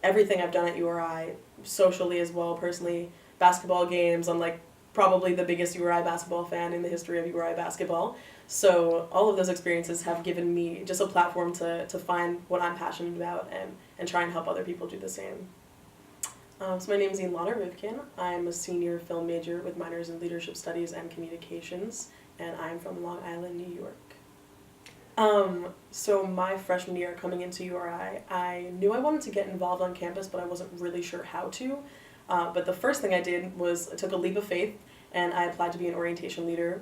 everything I've done at URI, socially as well, personally, basketball games. I'm like probably the biggest URI basketball fan in the history of URI basketball. So all of those experiences have given me just a platform to find what I'm passionate about and try and help other people do the same. So my name is Elena Rivkin. I'm a senior film major with minors in leadership studies and communications, and I'm from Long Island, New York. So my freshman year coming into URI, I knew I wanted to get involved on campus, but I wasn't really sure how to. But the first thing I did was I took a leap of faith and I applied to be an orientation leader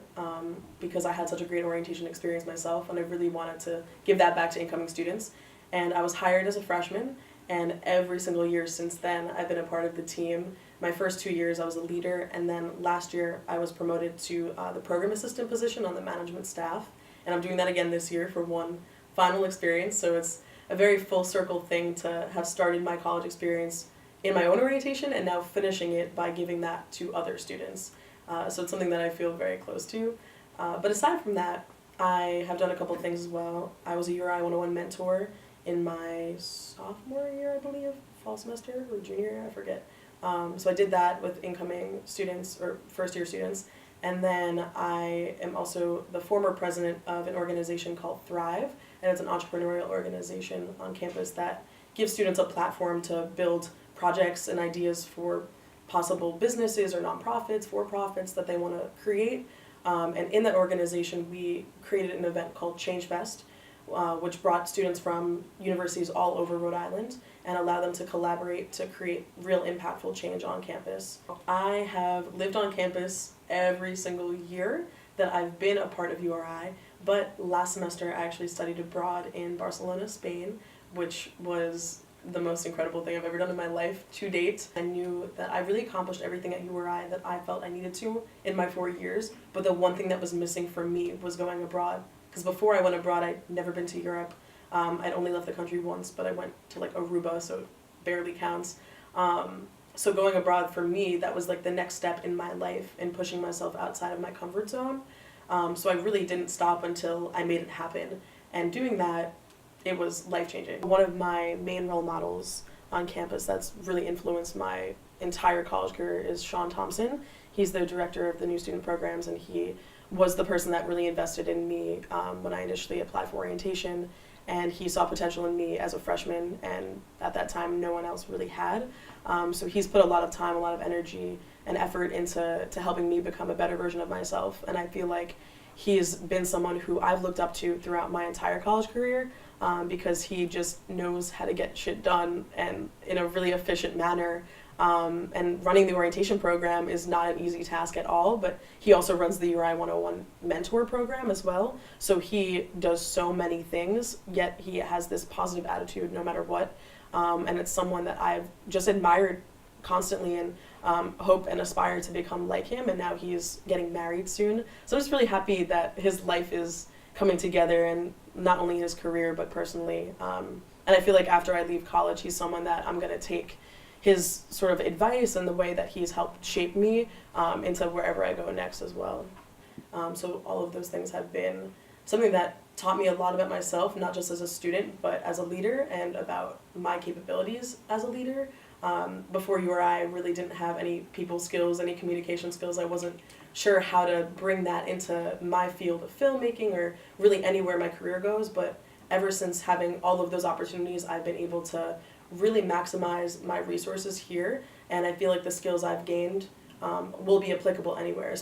because I had such a great orientation experience myself and I really wanted to give that back to incoming students. And I was hired as a freshman, and every single year since then I've been a part of the team. My first 2 years I was a leader, and then last year I was promoted to the program assistant position on the management staff. And I'm doing that again this year for one final experience, so it's a very full circle thing to have started my college experience in my own orientation and now finishing it by giving that to other students. So it's something that I feel very close to. But aside from that, I have done a couple of things as well. I was a URI 101 mentor in my sophomore year, I believe, fall semester or junior year, I forget. So I did that with incoming students or first year students. And then I am also the former president of an organization called Thrive, and it's an entrepreneurial organization on campus that gives students a platform to build projects and ideas for possible businesses or nonprofits, for-profits that they want to create. And in that organization, we created an event called Change Fest, which brought students from universities all over Rhode Island and allowed them to collaborate to create real impactful change on campus. I have lived on campus every single year that I've been a part of URI, but last semester I actually studied abroad in Barcelona, Spain, which was the most incredible thing I've ever done in my life to date. I knew that I really accomplished everything at URI that I felt I needed to in my 4 years, but the one thing that was missing for me was going abroad. Because before I went abroad, I'd never been to Europe. I'd only left the country once, but I went to like Aruba, so it barely counts. So going abroad for me, that was like the next step in my life in pushing myself outside of my comfort zone. So I really didn't stop until I made it happen. And doing that, it was life-changing. One of my main role models on campus that's really influenced my entire college career is Sean Thompson. He's the director of the new student programs, and he was the person that really invested in me when I initially applied for orientation, and he saw potential in me as a freshman, and at that time no one else really had. So he's put a lot of time, a lot of energy and effort into helping me become a better version of myself, and I feel like he's been someone who I've looked up to throughout my entire college career because he just knows how to get shit done and in a really efficient manner. And running the orientation program is not an easy task at all, but he also runs the URI 101 mentor program as well. So he does so many things, yet he has this positive attitude no matter what. And it's someone that I've just admired constantly and hope and aspire to become like him. And now he's getting married soon. So I'm just really happy that his life is coming together, and not only his career, but personally. And I feel like after I leave college, he's someone that I'm going to take his sort of advice and the way that he's helped shape me into wherever I go next as well. So all of those things have been something that taught me a lot about myself, not just as a student, but as a leader and about my capabilities as a leader. Before URI, I really didn't have any people skills, any communication skills. I wasn't sure how to bring that into my field of filmmaking or really anywhere my career goes, but ever since having all of those opportunities, I've been able to really maximize my resources here, and I feel like the skills I've gained will be applicable anywhere.